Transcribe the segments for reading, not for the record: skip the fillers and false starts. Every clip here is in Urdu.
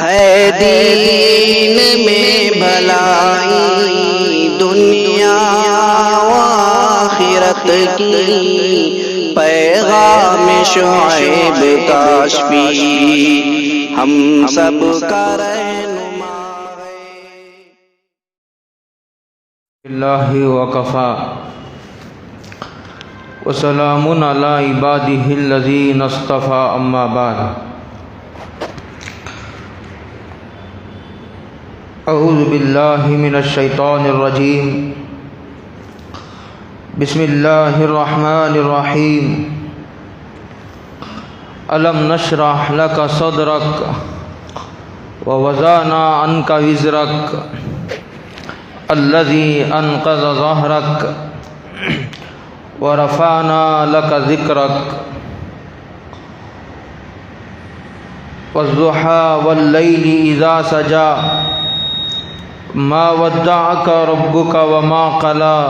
ہے دین میں بھلائی دنیا و آخرت کی، پیغام شعیب کاشفی ہم سب کا رہنما ہے۔ اللہ وکفا وسلام علی عبادہ الذین اصطفیٰ، اما بعد۔ اعوذ باللہ من الشیطان الرجیم، بسم اللہ الرحمن الرحیم۔ الم نشرح لک صدرک ووضعنا عنک وزرک الذی انقض ظہرک ورفعنا لک ذکرک والضحی واللیل اذا سجی ما ودعک ربک وما قلی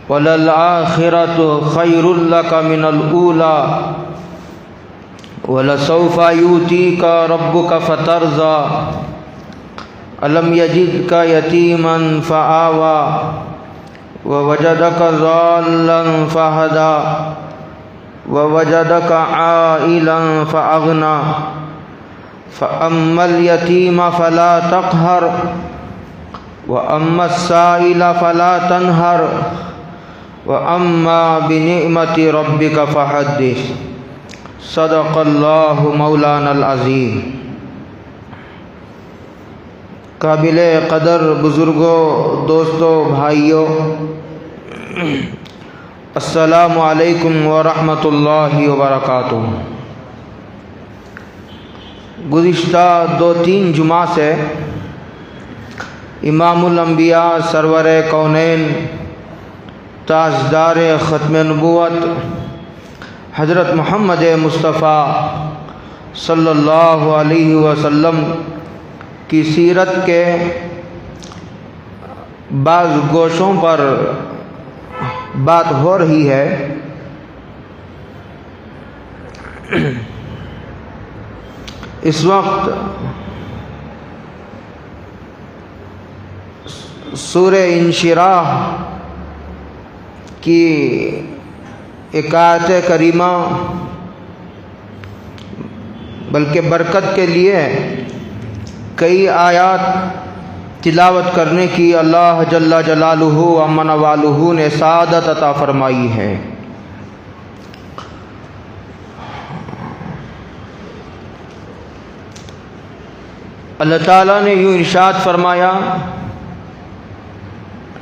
وللآخرۃ خیر لک من الأولی ولسوف یؤتیک ربک فترضی الم یجدک یتیما فآوی ووجدک ضالا فہدی ووجدک عائلا فأغنی فأما الیتیم فلا تقہر وأما السائل فلا تنہر وأما بنعمت ربک فحدث۔ صدق اللہ مولانا العظیم۔ قابل قدر بزرگوں، دوستوں، بھائیوں، السلام علیکم ورحمۃ اللہ وبرکاتہ۔ گزشتہ 2-3 جمعہ سے امام الانبیاء سرور کونین تاجدار ختم نبوت حضرت محمد مصطفیٰ صلی اللہ علیہ وسلم کی سیرت کے بعض گوشوں پر بات ہو رہی ہے۔ اس وقت سورہ انشراح کی ایک آیت کریمہ بلکہ برکت کے لیے کئی آیات تلاوت کرنے کی اللہ جل جلالہ و من والہ نے سعادت عطا فرمائی ہے۔ اللہ تعالیٰ نے یوں ارشاد فرمایا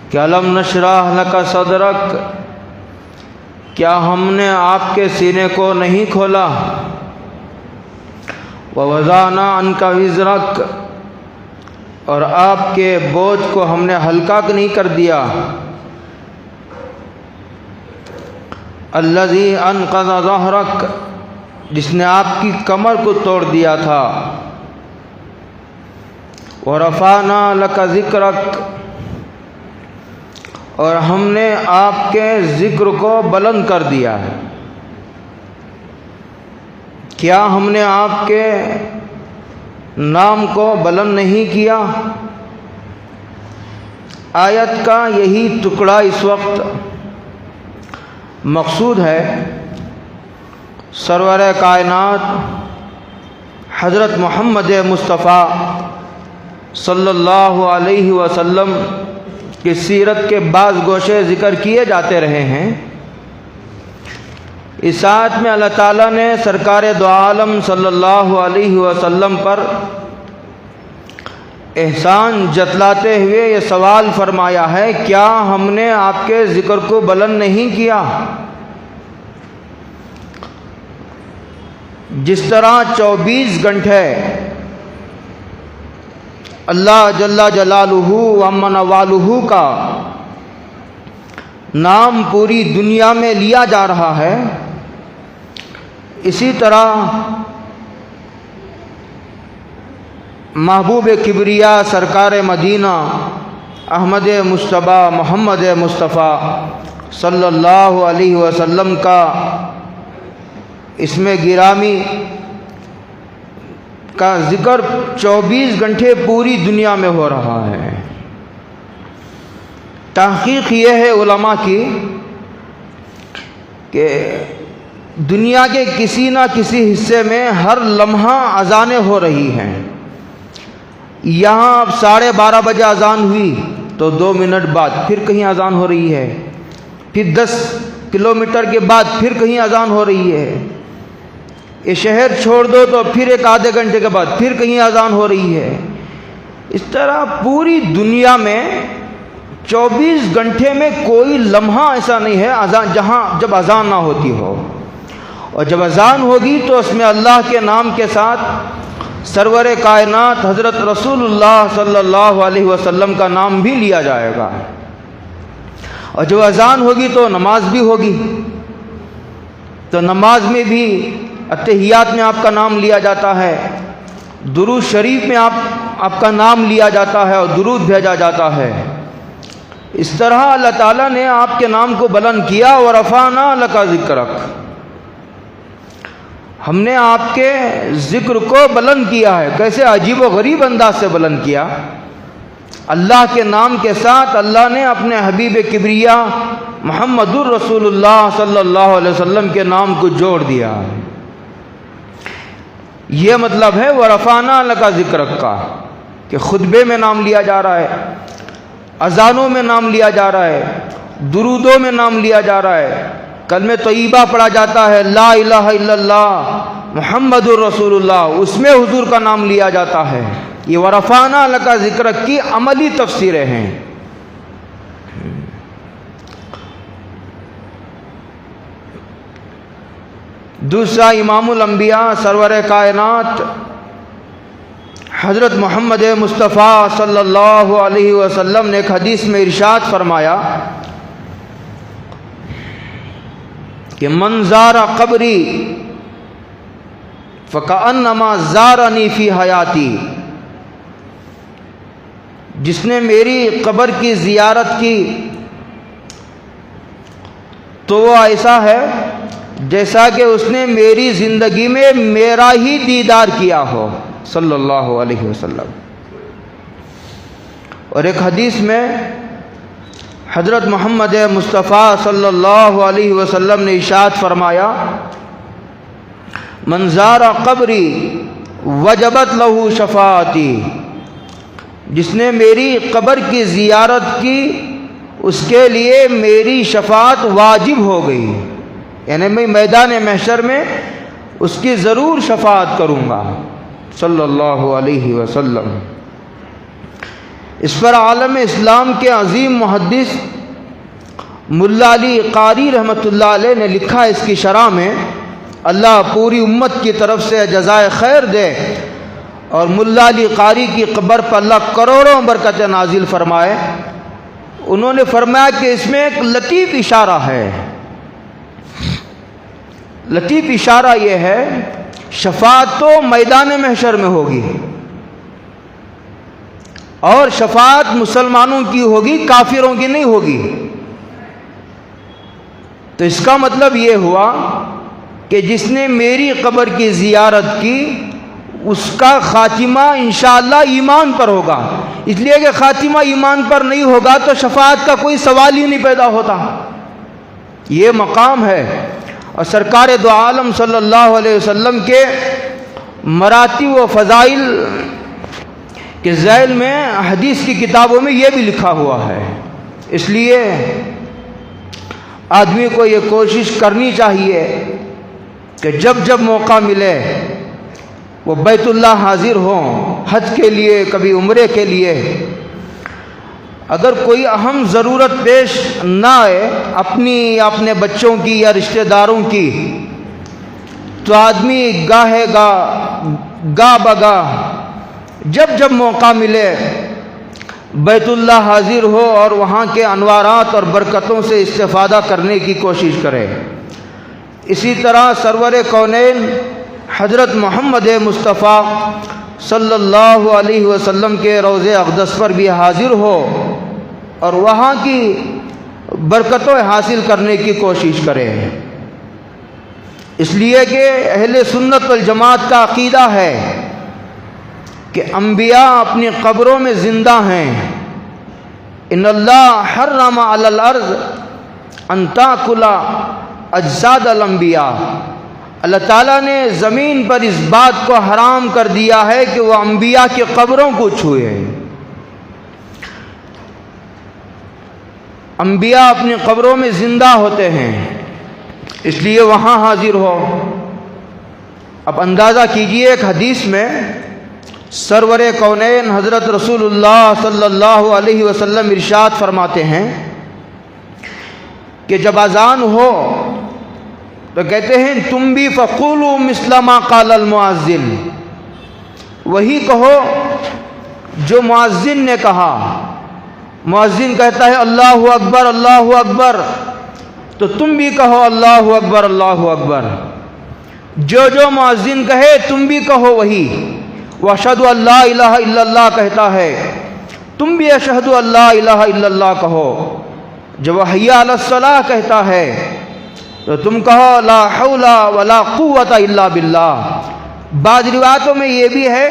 کہ الم نشرح لک صدرک، کیا ہم نے آپ کے سینے کو نہیں کھولا، ووضعنا عنک وزرک، اور آپ کے بوجھ کو ہم نے ہلکا نہیں کر دیا، الذی انقض ظہرک، جس نے آپ کی کمر کو توڑ دیا تھا، ورفعنا لک ذکرک، اور ہم نے آپ کے ذکر کو بلند کر دیا ہے۔ کیا ہم نے آپ کے نام کو بلند نہیں کیا؟ آیت کا یہی ٹکڑا اس وقت مقصود ہے۔ سرور کائنات حضرت محمد مصطفیٰ صلی اللہ علیہ وسلم کی سیرت کے بعض گوشے ذکر کیے جاتے رہے ہیں۔ اس آیت میں اللہ تعالیٰ نے سرکار دو عالم صلی اللہ علیہ وسلم پر احسان جتلاتے ہوئے یہ سوال فرمایا ہے، کیا ہم نے آپ کے ذکر کو بلند نہیں کیا؟ جس طرح 24 گھنٹے اللہ جل جلالہ و من والہ کا نام پوری دنیا میں لیا جا رہا ہے، اسی طرح محبوب کبریا سرکار مدینہ احمد مجتبی محمد مصطفیٰ صلی اللہ علیہ وسلم کا اسم گرامی کا ذکر 24 گھنٹے پوری دنیا میں ہو رہا ہے۔ تحقیق یہ ہے علماء کی کہ دنیا کے کسی نہ کسی حصے میں ہر لمحہ اذانیں ہو رہی ہیں۔ یہاں اب 12:30 بجے اذان ہوئی تو 2 منٹ بعد پھر کہیں اذان ہو رہی ہے، پھر 10 کلومیٹر کے بعد پھر کہیں اذان ہو رہی ہے۔ یہ شہر چھوڑ دو تو پھر ایک آدھے گھنٹے کے بعد پھر کہیں اذان ہو رہی ہے۔ اس طرح پوری دنیا میں 24 گھنٹے میں کوئی لمحہ ایسا نہیں ہے جب اذان نہ ہوتی ہو، اور جب اذان ہوگی تو اس میں اللہ کے نام کے ساتھ سرور کائنات حضرت رسول اللہ صلی اللہ علیہ وسلم کا نام بھی لیا جائے گا، اور جب اذان ہوگی تو نماز بھی ہوگی، تو نماز میں بھی اتحیات میں آپ کا نام لیا جاتا ہے، درود شریف میں آپ کا نام لیا جاتا ہے اور درود بھیجا جاتا ہے۔ اس طرح اللہ تعالیٰ نے آپ کے نام کو بلند کیا، وَرَفَعْنَا لَكَ ذِكْرَكَ، ہم نے آپ کے ذکر کو بلند کیا ہے۔ کیسے عجیب و غریب انداز سے بلند کیا۔ اللہ کے نام کے ساتھ اللہ نے اپنے حبیب کبریا محمد الرسول اللہ صلی اللہ علیہ وسلم کے نام کو جوڑ دیا۔ یہ مطلب ہے وَرَفَعْنَا لَكَ ذِكْرَكَ کا، کہ خطبے میں نام لیا جا رہا ہے، اذانوں میں نام لیا جا رہا ہے، درودوں میں نام لیا جا رہا ہے، کلمہ طیبہ پڑھا جاتا ہے، لا الہ الا اللہ محمد الرسول اللہ، اس میں حضور کا نام لیا جاتا ہے۔ یہ وَرَفَعْنَا لَكَ ذِكْرَكَ کی عملی تفسیریں ہیں۔ دوسرا، امام الانبیاء سرور کائنات حضرت محمد مصطفیٰ صلی اللہ علیہ وسلم نے ایک حدیث میں ارشاد فرمایا کہ من زار قبری فکأنما زارنی فی حیاتی، جس نے میری قبر کی زیارت کی تو وہ ایسا ہے جیسا کہ اس نے میری زندگی میں میرا ہی دیدار کیا ہو، صلی اللہ علیہ وسلم۔ اور ایک حدیث میں حضرت محمد مصطفیٰ صلی اللہ علیہ وسلم نے ارشاد فرمایا من زار قبری وجبت لہ شفاعتی، جس نے میری قبر کی زیارت کی اس کے لیے میری شفاعت واجب ہو گئی، یعنی میں میدان محشر میں اس کی ضرور شفاعت کروں گا، صلی اللہ علیہ وسلم۔ اس پر عالم اسلام کے عظیم محدث ملا علی قاری رحمۃ اللہ علیہ نے لکھا اس کی شرح میں، اللہ پوری امت کی طرف سے جزائے خیر دے اور ملا علی قاری کی قبر پر اللہ کروڑوں برکت نازل فرمائے۔ انہوں نے فرمایا کہ اس میں ایک لطیف اشارہ ہے۔ لطیف اشارہ یہ ہے، شفاعت تو میدان محشر میں ہوگی، اور شفاعت مسلمانوں کی ہوگی، کافروں کی نہیں ہوگی۔ تو اس کا مطلب یہ ہوا کہ جس نے میری قبر کی زیارت کی اس کا خاتمہ انشاءاللہ ایمان پر ہوگا، اس لیے کہ خاتمہ ایمان پر نہیں ہوگا تو شفاعت کا کوئی سوال ہی نہیں پیدا ہوتا۔ یہ مقام ہے، اور سرکار دو عالم صلی اللہ علیہ وسلم کے مراتب و فضائل کے ذیل میں حدیث کی کتابوں میں یہ بھی لکھا ہوا ہے۔ اس لیے آدمی کو یہ کوشش کرنی چاہیے کہ جب جب موقع ملے وہ بیت اللہ حاضر ہوں، حج کے لیے، کبھی عمرے کے لیے۔ اگر کوئی اہم ضرورت پیش نہ آئے اپنی یا اپنے بچوں کی یا رشتہ داروں کی، تو آدمی گاہ بگاہ جب جب موقع ملے بیت اللہ حاضر ہو اور وہاں کے انوارات اور برکتوں سے استفادہ کرنے کی کوشش کرے۔ اسی طرح سرور کونین حضرت محمد مصطفیٰ صلی اللہ علیہ وسلم کے روضہ اقدس پر بھی حاضر ہو اور وہاں کی برکتیں حاصل کرنے کی کوشش کرے، اس لیے کہ اہل سنت والجماعت کا عقیدہ ہے کہ انبیاء اپنی قبروں میں زندہ ہیں. ان اللہ حرم علی الارض ان تاکل اجساد الانبیاء. اللہ تعالیٰ نے زمین پر اس بات کو حرام کر دیا ہے کہ وہ انبیاء کی قبروں کو چھوئے. انبیاء اپنی قبروں میں زندہ ہوتے ہیں، اس لیے وہاں حاضر ہو. اب اندازہ کیجئے، ایک حدیث میں سرور کونین حضرت رسول اللہ صلی اللہ علیہ وسلم ارشاد فرماتے ہیں کہ جب اذان ہو تو کہتے ہیں تم بھی فقولوا مثل ما قال المؤذن، وہی کہو جو مؤذن نے کہا. مؤذن کہتا ہے اللہ اکبر اللہ اکبر، تو تم بھی کہو اللہ اکبر اللہ اکبر. جو مؤذن کہے تم بھی کہو وہی. واشہد ان لا الہ الا اللہ کہتا ہے، تم بھی اشہد ان لا الہ الا اللہ کہو. جب وہ حی علی الصلاۃ کہتا ہے تو تم کہو لا حول ولا قوۃ الا باللہ. بعض روایتوں میں یہ بھی ہے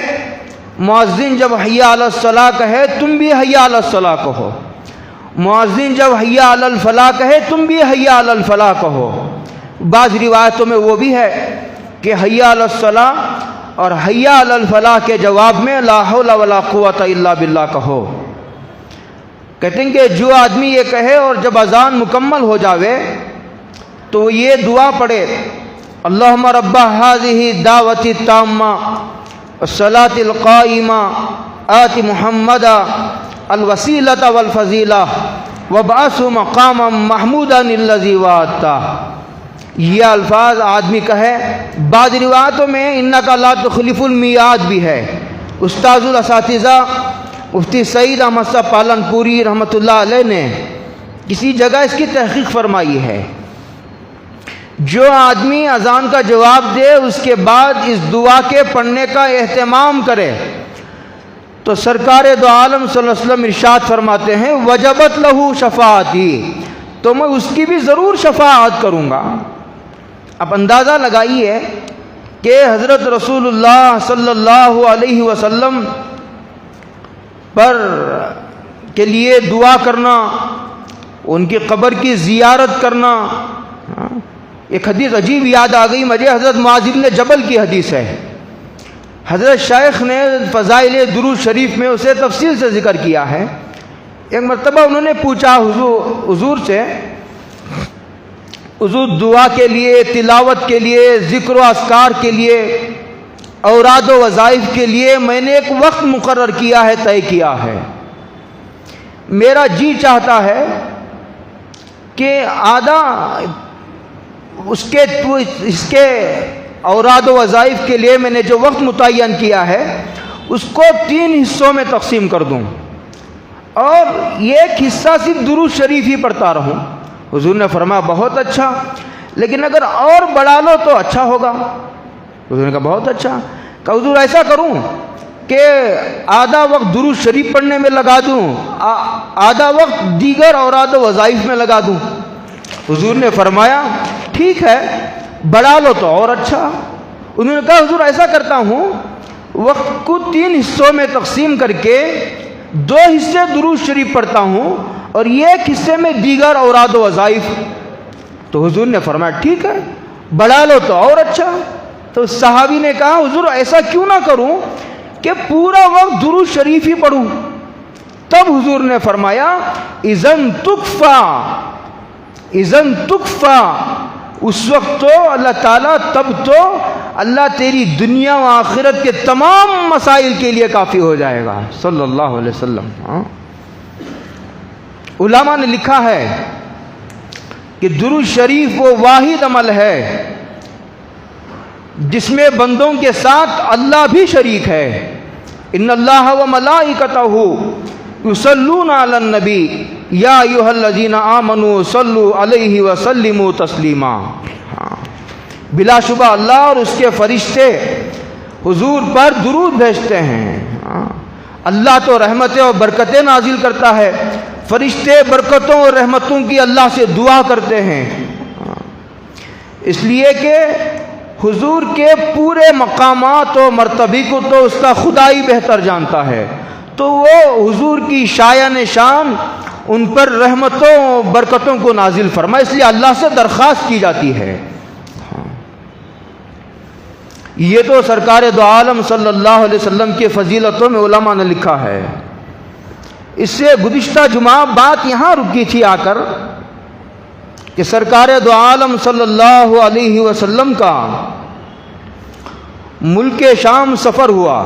مؤذن جب حی علی الصلاۃ کہے تم بھی حی علی الصلاۃ کہو. مؤذن جب حی علی الفلاح کہے تم بھی حی علی الفلاح کہو. بعض روایتوں میں وہ بھی ہے کہ حی علی الصلاۃ اور حی علی الفلاح کے جواب میں لا حول ولا قوۃ الا باللہ کہو. کہتے ہیں کہ جو آدمی یہ کہے اور جب اذان مکمل ہو جاوے تو وہ یہ دعا پڑھے اللہم رب ہذہ الدعوۃ التامہ والصلاۃ القائمہ آت محمدا الوسیلۃ والفضیلہ وابعثہ مقاما محمودا الذی وعدتہ. یہ الفاظ آدمی کہے. بعض روایتوں میں انک لا تخلف المیعاد بھی ہے. استاذ الاساتذہ مفتی سعید احمد صاحب پالن پوری رحمۃ اللہ علیہ نے کسی جگہ اس کی تحقیق فرمائی ہے. جو آدمی اذان کا جواب دے اس کے بعد اس دعا کے پڑھنے کا اہتمام کرے تو سرکار دو عالم صلی اللہ علیہ وسلم ارشاد فرماتے ہیں وجبت لہو شفاعتی، تو میں اس کی بھی ضرور شفاعت کروں گا. اب اندازہ لگائیے کہ حضرت رسول اللہ صلی اللہ علیہ وسلم پر کے لیے دعا کرنا، ان کی قبر کی زیارت کرنا. ایک حدیث عجیب یاد آ گئی مجھے، حضرت معاذ بن جبل کی حدیث ہے. حضرت شیخ نے فضائل درود شریف میں اسے تفصیل سے ذکر کیا ہے. ایک مرتبہ انہوں نے پوچھا حضور سے، حضور دعا کے لیے، تلاوت کے لیے، ذکر و اذکار کے لیے، اوراد و وظائف کے لیے میں نے ایک وقت مقرر کیا ہے، طے کیا ہے. میرا جی چاہتا ہے کہ آدھا اس کے اوراد و وظائف کے لیے میں نے جو وقت متعین کیا ہے اس کو 3 حصوں میں تقسیم کر دوں اور ایک حصہ صرف درود شریف ہی پڑھتا رہوں. حضور نے فرمایا بہت اچھا، لیکن اگر اور بڑھا لو تو اچھا ہوگا. حضور نے کہا بہت اچھا. کہ حضور ایسا کروں کہ آدھا وقت درود شریف پڑھنے میں لگا دوں، آدھا وقت دیگر اوراد و وظائف میں لگا دوں. حضور نے فرمایا ٹھیک ہے، بڑھا لو تو اور اچھا. انہوں نے کہا حضور ایسا کرتا ہوں وقت کو 3 حصوں میں تقسیم کر کے 2 حصے درود شریف پڑھتا ہوں اور 1 حصے میں دیگر اوراد و وظائف. تو حضور نے فرمایا ٹھیک ہے، بڑھا لو تو اور اچھا. تو صحابی نے کہا حضور ایسا کیوں نہ کروں کہ پورا وقت درود شریف ہی پڑھوں. تب حضور نے فرمایا اذن تکفا، اس وقت تو اللہ تعالیٰ، تب تو اللہ تیری دنیا و آخرت کے تمام مسائل کے لیے کافی ہو جائے گا. صلی اللہ علیہ وسلم. علماء نے لکھا ہے کہ درود شریف وہ واحد عمل ہے جس میں بندوں کے ساتھ اللہ بھی شریک ہے. ان اللہ و ملائکتہ یصلون علی النبی یا ایھا الذین آمنوا صلوا علیہ وسلموا تسلیما. بلا شبہ اللہ اور اس کے فرشتے حضور پر درود بھیجتے ہیں. اللہ تو رحمتیں اور برکتیں نازل کرتا ہے، فرشتے برکتوں اور رحمتوں کی اللہ سے دعا کرتے ہیں. اس لیے کہ حضور کے پورے مقامات و مرتبے کو تو اس کا خدا ہی بہتر جانتا ہے، تو وہ حضور کی شایان شان ان پر رحمتوں و برکتوں کو نازل فرمائے، اس لیے اللہ سے درخواست کی جاتی ہے۔ یہ تو سرکار دو عالم صلی اللہ علیہ وسلم کی فضیلتوں میں علماء نے لکھا ہے۔ اس سے گزشتہ جمعہ بات یہاں رکی تھی آ کر کہ سرکار دو عالم صلی اللہ علیہ وسلم کا ملک شام سفر ہوا۔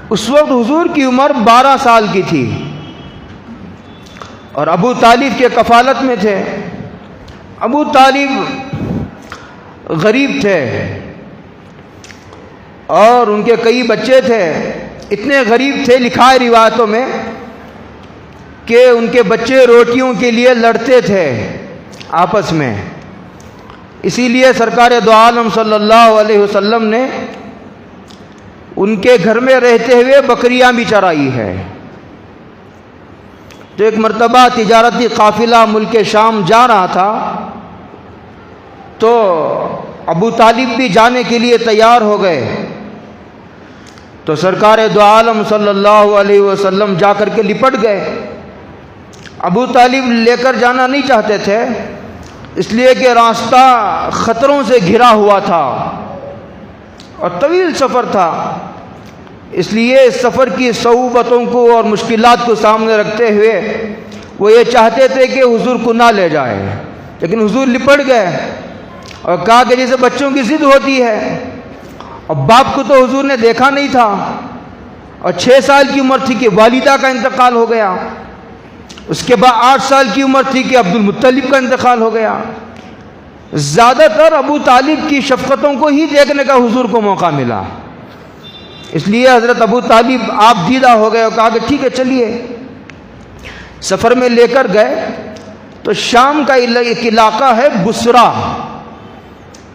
اس وقت حضور کی عمر 12 سال کی تھی اور ابو طالب کے کفالت میں تھے۔ ابو طالب غریب تھے اور ان کے کئی بچے تھے، اتنے غریب تھے لکھا ہے روایتوں میں کہ ان کے بچے روٹیوں کے لیے لڑتے تھے آپس میں، اسی لیے سرکار دو عالم صلی اللہ علیہ وسلم نے ان کے گھر میں رہتے ہوئے بکریاں بھی چرائی ہے۔ تو ایک مرتبہ تجارتی قافلہ ملک شام جا رہا تھا تو ابو طالب بھی جانے کے لیے تیار ہو گئے، تو سرکار دو عالم صلی اللہ علیہ وسلم جا کر کے لپٹ گئے۔ ابو طالب لے کر جانا نہیں چاہتے تھے، اس لیے کہ راستہ خطروں سے گھرا ہوا تھا اور طویل سفر تھا، اس لیے اس سفر کی صعوبتوں کو اور مشکلات کو سامنے رکھتے ہوئے وہ یہ چاہتے تھے کہ حضور کو نہ لے جائے، لیکن حضور لپٹ گئے اور کہا کہ جیسے بچوں کی ضد ہوتی ہے، اور باپ کو تو حضور نے دیکھا نہیں تھا اور 6 سال کی عمر تھی کہ والدہ کا انتقال ہو گیا، اس کے بعد 8 سال کی عمر تھی کہ عبد المطلب کا انتقال ہو گیا۔ زیادہ تر ابو طالب کی شفقتوں کو ہی دیکھنے کا حضور کو موقع ملا، اس لیے حضرت ابو طالب آپ دیدہ ہو گئے اور کہا کہ ٹھیک ہے چلیے۔ سفر میں لے کر گئے تو شام کا ایک علاقہ ہے بصرہ،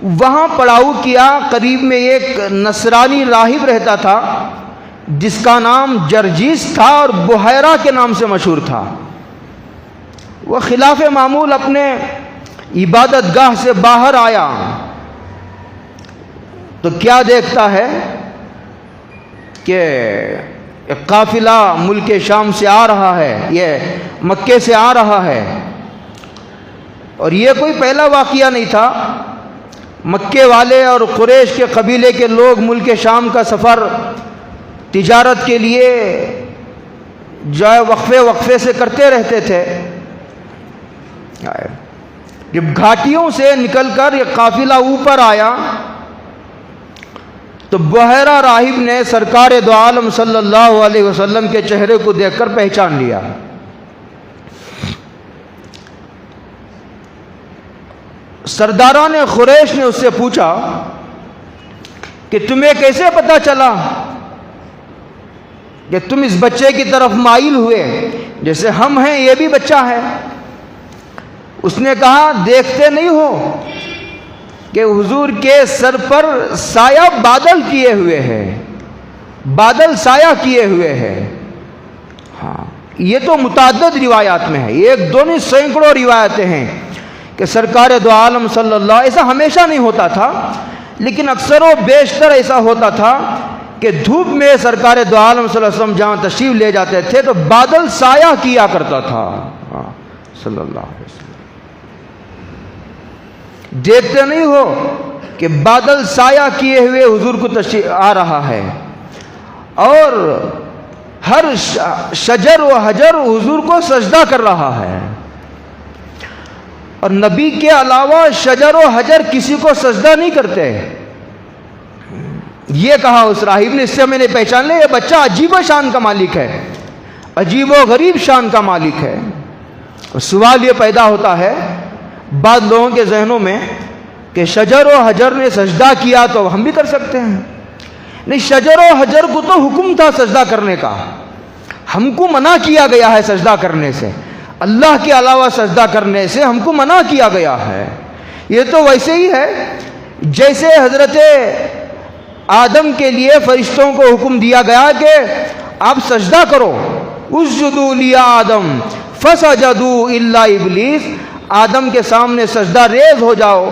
وہاں پڑاؤ کیا۔ قریب میں ایک نصرانی راہب رہتا تھا جس کا نام جرجیس تھا اور بحیرہ کے نام سے مشہور تھا۔ وہ خلاف معمول اپنے عبادت گاہ سے باہر آیا تو کیا دیکھتا ہے کہ ایک قافلہ ملک شام سے آ رہا ہے، یہ مکے سے آ رہا ہے، اور یہ کوئی پہلا واقعہ نہیں تھا۔ مکے والے اور قریش کے قبیلے کے لوگ ملک شام کا سفر تجارت کے لیے جو ہے وقفے سے کرتے رہتے تھے۔ جب گھاٹیوں سے نکل کر یہ قافلہ اوپر آیا تو بحیرہ راہب نے سرکار دو عالم صلی اللہ علیہ وسلم کے چہرے کو دیکھ کر پہچان لیا۔ سرداران قریش نے اس سے پوچھا کہ تمہیں کیسے پتہ چلا کہ تم اس بچے کی طرف مائل ہوئے، جیسے ہم ہیں یہ بھی بچہ ہے؟ اس نے کہا دیکھتے نہیں ہو کہ حضور کے سر پر سایہ بادل کیے ہوئے ہے، بادل سایہ کیے ہوئے ہے۔ ہاں، یہ تو متعدد روایات میں ہے، ایک دو نہیں سینکڑوں روایتیں ہیں کہ سرکار دو عالم صلی اللہ، ایسا ہمیشہ نہیں ہوتا تھا لیکن اکثر و بیشتر ایسا ہوتا تھا کہ دھوپ میں سرکار دو عالم صلی اللہ علیہ وسلم جہاں تشریف لے جاتے تھے تو بادل سایہ کیا کرتا تھا صلی اللہ علیہ وسلم۔ دیکھتے نہیں ہو کہ بادل سایہ کیے ہوئے حضور کو تشریف آ رہا ہے، اور ہر شجر و حجر حضور کو سجدہ کر رہا ہے، اور نبی کے علاوہ شجر و حجر کسی کو سجدہ نہیں کرتے۔ یہ کہا اس راہب نے، اس سے میں نے پہچان لیا یہ بچہ عجیب و شان کا مالک ہے، عجیب و غریب شان کا مالک ہے۔ اور سوال یہ پیدا ہوتا ہے بعض لوگوں کے ذہنوں میں کہ شجر و حجر نے سجدہ کیا تو ہم بھی کر سکتے ہیں۔ نہیں، شجر و حجر کو تو حکم تھا سجدہ کرنے کا، ہم کو منع کیا گیا ہے سجدہ کرنے سے، اللہ کے علاوہ سجدہ کرنے سے ہم کو منع کیا گیا ہے۔ یہ تو ویسے ہی ہے جیسے حضرت آدم کے لیے فرشتوں کو حکم دیا گیا کہ آپ سجدہ کرو، اسجدوا لآدم فسجدوا الا ابلیس، آدم کے سامنے سجدہ ریز ہو جاؤ،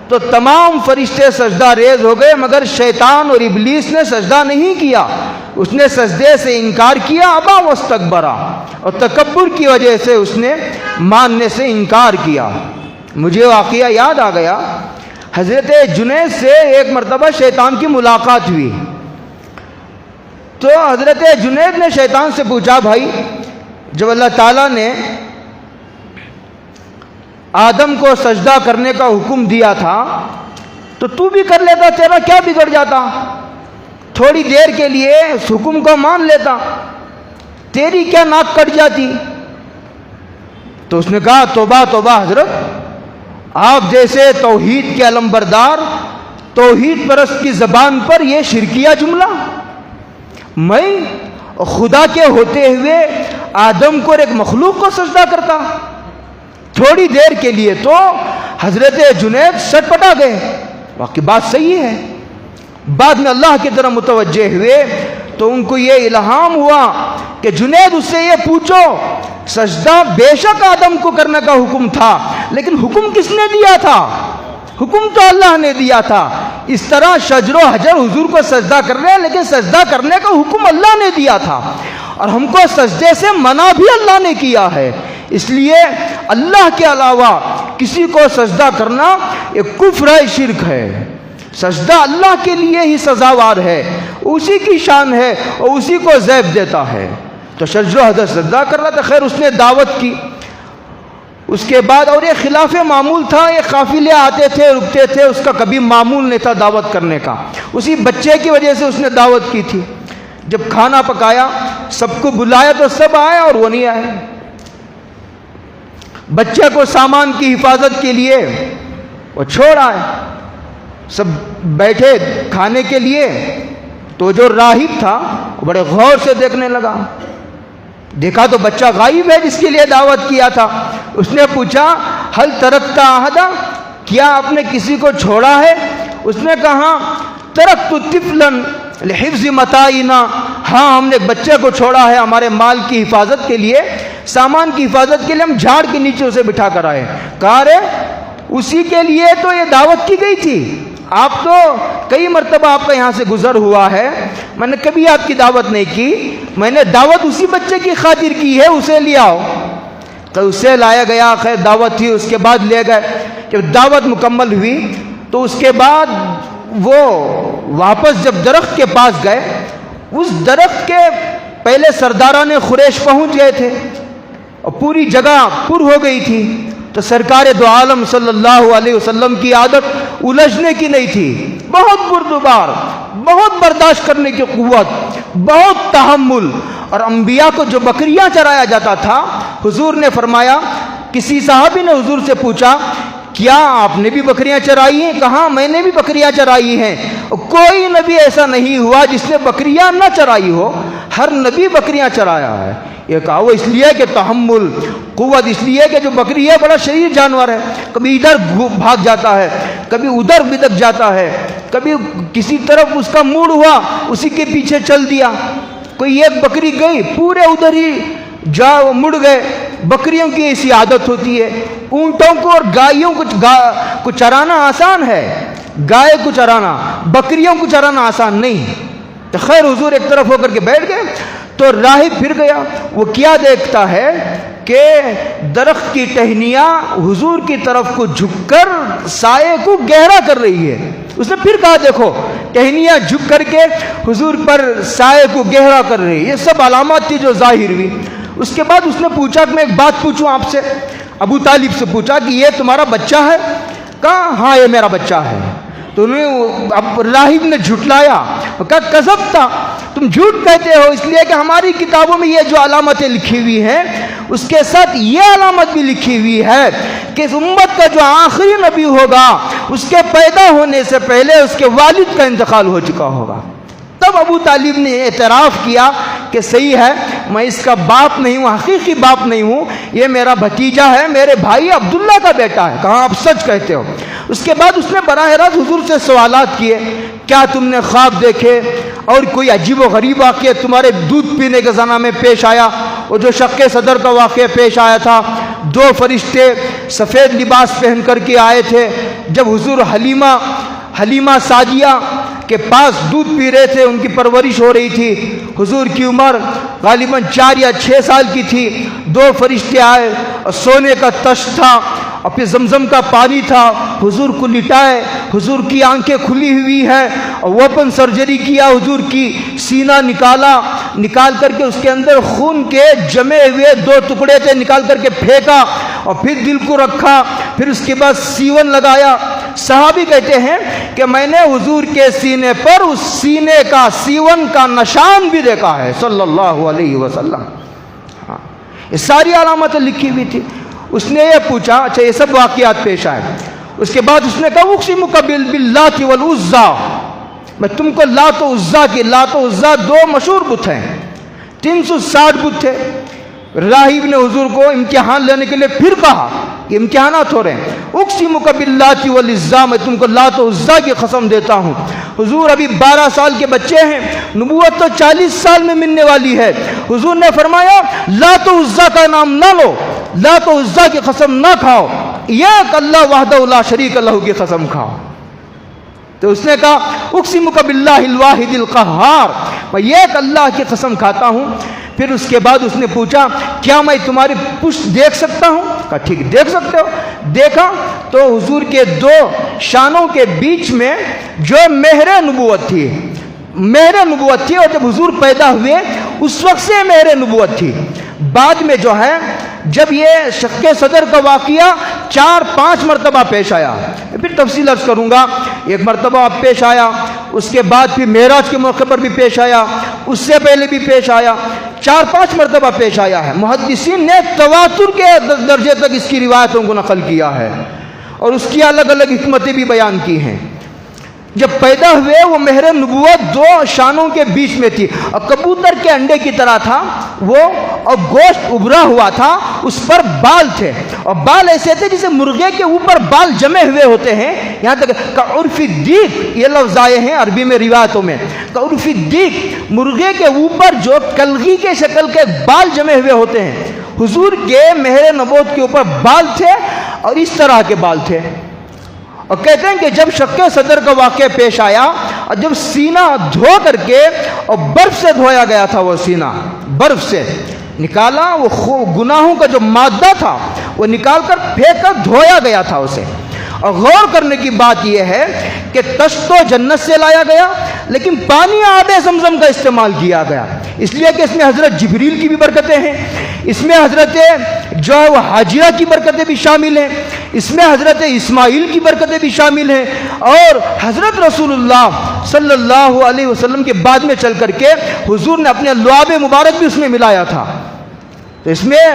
تو تمام فرشتے سجدہ ریز ہو گئے، مگر شیطان اور ابلیس نے سجدہ نہیں کیا، اس نے سجدے سے انکار کیا، ابا واستکبرا، اور تکبر کی وجہ سے اس نے ماننے سے انکار کیا۔ مجھے واقعہ یاد آ گیا، حضرت جنید سے ایک مرتبہ شیطان کی ملاقات ہوئی، تو حضرت جنید نے شیطان سے پوچھا، بھائی جب اللہ تعالیٰ نے آدم کو سجدہ کرنے کا حکم دیا تھا تو تو بھی کر لیتا، تیرا کیا بگڑ جاتا؟ تھوڑی دیر کے لیے اس حکم کو مان لیتا، تیری کیا ناک کٹ جاتی؟ تو اس نے کہا، توبہ توبہ حضرت، آپ جیسے توحید کے علمبردار، توحید پرست کی زبان پر یہ شرکیہ جملہ، میں خدا کے ہوتے ہوئے آدم کو اور ایک مخلوق کو سجدہ کرتا؟ تھوڑی دیر کے لیے تو حضرت جنید سٹ پٹا گئے، واقعی بات صحیح ہے۔ بعد میں اللہ کی طرف متوجہ ہوئے تو ان کو یہ الہام ہوا کہ جنید اس سے یہ پوچھو، سجدہ بے شک آدم کو کرنے کا حکم تھا، لیکن حکم کس نے دیا تھا؟ حکم تو اللہ نے دیا تھا۔ اس طرح شجر و حجر حضور کو سجدہ کر رہے ہیں، لیکن سجدہ کرنے کا حکم اللہ نے دیا تھا، اور ہم کو سجدے سے منع بھی اللہ نے کیا ہے۔ اس لیے اللہ کے علاوہ کسی کو سجدہ کرنا ایک کفر ہے، شرک ہے۔ سجدہ اللہ کے لیے ہی سزاوار ہے، اسی کی شان ہے اور اسی کو زیب دیتا ہے۔ تو شجر و حجر سجدہ کر رہا تھا، خیر اس نے دعوت کی، اس کے بعد، اور یہ خلاف معمول تھا، یہ قافلے آتے تھے رکتے تھے، اس کا کبھی معمول نہیں تھا دعوت کرنے کا، اسی بچے کی وجہ سے اس نے دعوت کی تھی۔ جب کھانا پکایا، سب کو بلایا تو سب آئے اور وہ نہیں آئے۔ بچے کو سامان کی حفاظت کے لیے وہ چھوڑ آئے، سب بیٹھے کھانے کے لیے، تو جو راہب تھا بڑے غور سے دیکھنے لگا، دیکھا تو بچہ غائب ہے جس کے لیے دعوت کیا تھا۔ اس نے پوچھا، حل ترکت احدا، کیا آپ نے کسی کو چھوڑا ہے؟ اس نے کہا، ترکت طفلا لحفظ متاعنا، ہاں ہم نے ایک بچے کو چھوڑا ہے ہمارے مال کی حفاظت کے لیے، سامان کی حفاظت کے لیے، ہم جھاڑ کے نیچے اسے بٹھا کر آئے۔ کہا، رے اسی کے لیے تو یہ دعوت کی گئی تھی، آپ تو کئی مرتبہ آپ کا یہاں سے گزر ہوا ہے، میں نے کبھی آپ کی دعوت نہیں کی، میں نے دعوت اسی بچے کی خاطر کی ہے، اسے لے آؤ۔ تو اسے لایا گیا، خیر دعوت تھی، اس کے بعد لے گئے۔ جب دعوت مکمل ہوئی تو اس کے بعد وہ واپس جب درخت کے پاس گئے، اس درخت کے پہلے سرداران قریش پہنچ گئے تھے اور پوری جگہ پر ہو گئی تھی، تو سرکار دو عالم صلی اللہ علیہ وسلم کی عادت الجھنے کی نہیں تھی، بہت بردبار، بہت برداشت کرنے کی قوت، بہت تحمل۔ اور انبیاء کو جو بکریاں چرایا جاتا تھا، حضور نے فرمایا، کسی صحابی نے حضور سے پوچھا، کیا آپ نے بھی بکریاں چرائی ہیں؟ کہا، میں نے بھی بکریاں چرائی ہیں۔ کوئی نبی ایسا نہیں ہوا جس نے بکریاں نہ چرائی ہو، ہر نبی بکریاں چرایا ہے۔ یہ کہا وہ اس لیے کہ تحمل، قوت، اس لیے کہ جو بکری ہے بڑا شریر جانور ہے، کبھی ادھر بھاگ جاتا ہے، کبھی ادھر بدک جاتا ہے، کبھی کسی طرف اس کا موڈ ہوا اسی کے پیچھے چل دیا۔ کوئی ایک بکری گئی، پورے ادھر ہی جا مڑ گئے۔ بکریوں کی ایسی عادت ہوتی ہے۔ اونٹوں کو اور گائیوں کو چرانا آسان ہے، گائے کو چرانا، بکریوں کو چرانا آسان نہیں۔ تو خیر حضور ایک طرف ہو کر کے بیٹھ گئے، تو راہب پھر گیا، وہ کیا دیکھتا ہے کہ درخت کی ٹہنیاں حضور کی طرف کو جھک کر سائے کو گہرا کر رہی ہے۔ اس نے پھر کہا، دیکھو ٹہنیاں جھک کر کے حضور پر سائے کو گہرا کر رہی ہے۔ یہ سب علامات تھی جو ظاہر ہوئی۔ اس کے بعد اس نے پوچھا کہ میں ایک بات پوچھوں آپ سے، ابو طالب سے پوچھا کہ یہ تمہارا بچہ ہے؟ کہا، ہاں یہ میرا بچہ ہے۔ تو اب راہب نے جھٹلایا، کہا کذبتا، تم جھوٹ کہتے ہو، اس لیے کہ ہماری کتابوں میں یہ جو علامتیں لکھی ہوئی ہیں اس کے ساتھ یہ علامت بھی لکھی ہوئی ہے کہ اس امت کا جو آخری نبی ہوگا اس کے پیدا ہونے سے پہلے اس کے والد کا انتقال ہو چکا ہوگا۔ تب ابو طالب نے اعتراف کیا کہ صحیح ہے، میں اس کا باپ نہیں ہوں، حقیقی باپ نہیں ہوں، یہ میرا بھتیجا ہے، میرے بھائی عبداللہ کا بیٹا ہے۔ کہا، آپ سچ کہتے ہو۔ اس کے بعد اس نے براہ راست حضور سے سوالات کیے، کیا تم نے خواب دیکھے اور کوئی عجیب و غریب واقعہ تمہارے دودھ پینے کے زمانے میں پیش آیا، اور جو شق صدر کا واقعہ پیش آیا تھا، دو فرشتے سفید لباس پہن کر کے آئے تھے. جب حضور حلیمہ سعدیہ کے پاس دودھ پی رہے تھے، ان کی پرورش ہو رہی تھی. حضور کی عمر غالباً 4 یا 6 سال کی تھی. دو فرشتے آئے اور سونے کا تشت تھا اور پھر زمزم کا پانی تھا. حضور کو لٹائے، حضور کی آنکھیں کھلی ہوئی ہیں اور اوپن سرجری کیا. حضور کی سینہ نکال کر کے اس کے اندر خون کے جمے ہوئے 2 ٹکڑے تھے، نکال کر کے پھینکا اور پھر دل کو رکھا. پھر اس کے بعد سیون لگایا. صحابی کہتے ہیں کہ میں نے حضور کے سینے پر اس سینے کا سیون کا نشان بھی دیکھا ہے صلی اللہ علیہ وسلم. یہ ساری علامتیں لکھی ہوئی تھی. اس نے یہ پوچھا، اچھا یہ سب واقعات پیش آئے. اس کے بعد اس نے کہا اقسمک باللات والعزیٰ، میں تم کو لات و عزیٰ کی، لات و عزیٰ 2 مشہور بت ہیں، 360 بت تھے. راہب نے حضور کو امتحان لینے کے لیے پھر کہا کہ امتحانات ہو رہے ہیں. اقسمک باللات والعزیٰ، میں تم کو لات و عزیٰ کی قسم دیتا ہوں. حضور ابھی 12 سال کے بچے ہیں، نبوت تو 40 سال میں ملنے والی ہے. حضور نے فرمایا لات و عزیٰ کا نام نہ لو، لات و عزیٰ کی قسم نہ کھاؤ، ایک اللہ وحدہ لا شریک لہ کی قسم کھاؤ. تو اس نے کہا اقسمک باللہ الواحد القہار، میں ایک اللہ کی قسم کھاتا ہوں. پھر اس کے بعد اس نے پوچھا کیا میں تمہاری پشت دیکھ سکتا ہوں؟ کہا ٹھیک دیکھ سکتے ہو. دیکھا تو حضور کے 2 شانوں کے بیچ میں جو مہر نبوت تھی، اور جب حضور پیدا ہوئے اس وقت سے مہر نبوت تھی. بعد میں جو ہے جب یہ شق صدر کا واقعہ 4-5 مرتبہ پیش آیا، پھر تفصیل عرض کروں گا. ایک مرتبہ پیش آیا، اس کے بعد پھر معراج کے موقع پر بھی پیش آیا، اس سے پہلے بھی پیش آیا، 4-5 مرتبہ پیش آیا ہے. محدثین نے تواتر کے درجے تک اس کی روایتوں کو نقل کیا ہے اور اس کی الگ الگ حکمتیں بھی بیان کی ہیں. جب پیدا ہوئے وہ مہر نبوت 2 شانوں کے بیچ میں تھی اور کبوتر کے انڈے کی طرح تھا وہ، اور گوشت ابھرا ہوا تھا، اس پر بال تھے اور بال ایسے تھے جسے مرغے کے اوپر بال جمے ہوئے ہوتے ہیں. یہاں تک کعرف الدیک یہ لفظ آئے ہیں عربی میں روایتوں میں. کعرف الدیک مرغے کے اوپر جو کلغی کے شکل کے بال جمے ہوئے ہوتے ہیں، حضور کے مہر نبوت کے اوپر بال تھے اور اس طرح کے بال تھے. اور کہتے ہیں کہ جب شق صدر کا واقعہ پیش آیا اور جب سینہ دھو کر کے اور برف سے دھویا گیا تھا، وہ سینہ برف سے نکالا، وہ گناہوں کا جو مادہ تھا وہ نکال کر پھینک کر دھویا گیا تھا اسے. اور غور کرنے کی بات یہ ہے کہ تشت تو جنت سے لایا گیا لیکن پانی آب زمزم کا استعمال کیا گیا، اس لیے کہ اس میں حضرت جبریل کی بھی برکتیں ہیں، اس میں حضرت جو ہے وہ حاجرہ کی برکتیں بھی شامل ہیں، اس میں حضرت اسماعیل کی برکتیں بھی شامل ہیں، اور حضرت رسول اللہ صلی اللہ علیہ وسلم کے بعد میں چل کر کے حضور نے اپنے لعاب مبارک بھی اس میں ملایا تھا. تو اس میں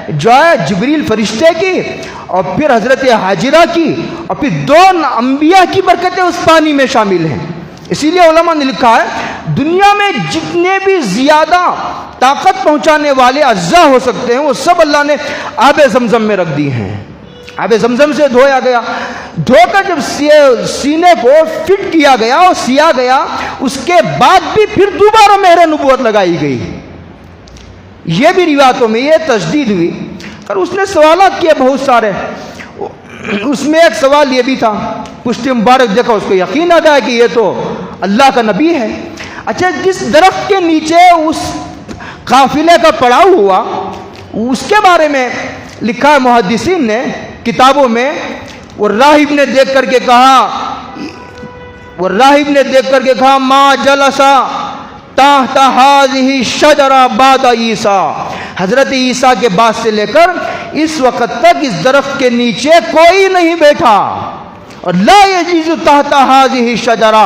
جو ہے جبریل فرشتے کی اور پھر حضرت حاجرہ کی اور پھر 2 انبیاء کی برکتیں اس پانی میں شامل ہیں. اسی لیے علماء نے لکھا ہے دنیا میں جتنے بھی زیادہ طاقت پہنچانے والے اجزاء ہو سکتے ہیں وہ سب اللہ نے آب زمزم میں رکھ دی ہیں. آب زمزم سے دھویا گیا، دھو کر جب سینے کو فٹ کیا گیا اور سیا گیا، اس کے بعد بھی پھر دوبارہ مہر نبوت لگائی گئی. یہ بھی روایتوں میں یہ تجدید ہوئی. اور اس نے سوالات کیے بہت سارے. اس میں ایک سوال یہ بھی تھا، پشت مبارک دیکھا، اس کو یقین آ گیا کہ یہ تو اللہ کا نبی ہے. اچھا جس درخت کے نیچے اس قافلے کا پڑاؤ ہوا اس کے بارے میں لکھا ہے محدثین نے کتابوں میں. وہ راہب نے دیکھ کر کے کہا ما جلسا تحت هذه الشجرہ بعد عیسیٰ، حضرت عیسیٰ کے بعد سے لے کر اس وقت تک اس درخت کے نیچے کوئی نہیں بیٹھا. اور لا یجلس تحت هذه الشجرہ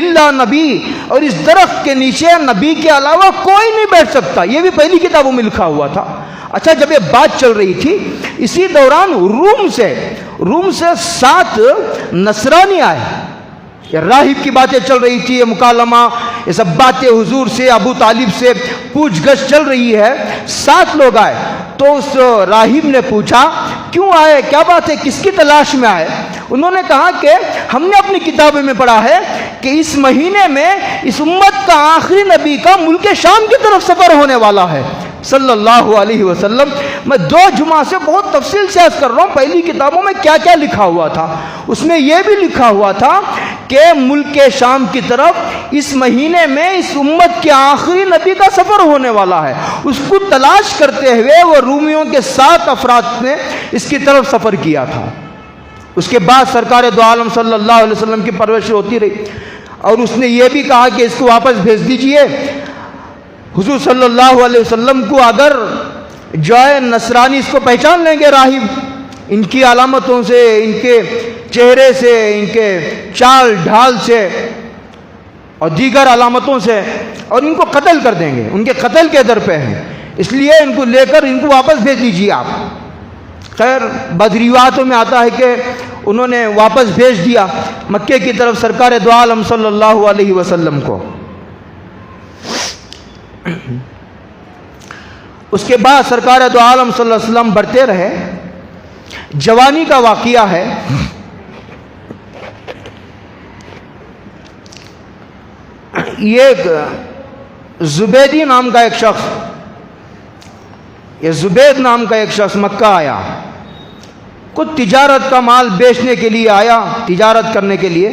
الا نبی، اور اس درخت کے نیچے نبی کے علاوہ کوئی نہیں بیٹھ سکتا. یہ بھی پہلی کتابوں میں لکھا ہوا تھا. اچھا جب یہ بات چل رہی تھی اسی دوران روم سے 7 نصرانی آئے. یہ راہب کی باتیں چل رہی تھی، یہ مکالمہ، یہ سب باتیں حضور سے، ابو طالب سے پوچھ گچھ چل رہی ہے. 7 لوگ آئے تو اس راہب نے پوچھا کیوں آئے، کیا بات ہے، کس کی تلاش میں آئے؟ انہوں نے کہا کہ ہم نے اپنی کتابوں میں پڑھا ہے کہ اس مہینے میں اس امت کا آخری نبی کا ملک شام کی طرف سفر ہونے والا ہے. صلی اللہ علیہ وسلم. میں 2 جمعہ سے بہت تفصیل سے عرض کر رہا ہوں پہلی کتابوں میں کیا کیا لکھا ہوا تھا. اس میں یہ بھی لکھا ہوا تھا کہ ملک شام کی طرف اس مہینے میں اس امت کے آخری نبی کا سفر ہونے والا ہے. اس کو تلاش کرتے ہوئے وہ رومیوں کے 7 افراد نے اس کی طرف سفر کیا تھا. اس کے بعد سرکار دو عالم صلی اللہ علیہ وسلم کی پرورش ہوتی رہی اور اس نے یہ بھی کہا کہ اس کو واپس بھیج دیجئے. حضور صلی اللہ علیہ وسلم کو اگر جو ہے نصرانی اس کو پہچان لیں گے راہب، ان کی علامتوں سے، ان کے چہرے سے، ان کے چال ڈھال سے اور دیگر علامتوں سے، اور ان کو قتل کر دیں گے، ان کے قتل کے در پہ ہیں، اس لیے ان کو لے کر ان کو واپس بھیج دیجیے آپ. خیر بعض روایتوں میں آتا ہے کہ انہوں نے واپس بھیج دیا مکے کی طرف سرکار دو عالم صلی اللہ علیہ وسلم کو. اس کے بعد سرکار دو عالم صلی اللہ علیہ وسلم بڑھتے رہے. جوانی کا واقعہ ہے. یہ ایک زبیدی نام کا ایک شخص، یہ زبید نام کا ایک شخص مکہ آیا. کچھ تجارت کا مال بیچنے کے لیے آیا، تجارت کرنے کے لیے.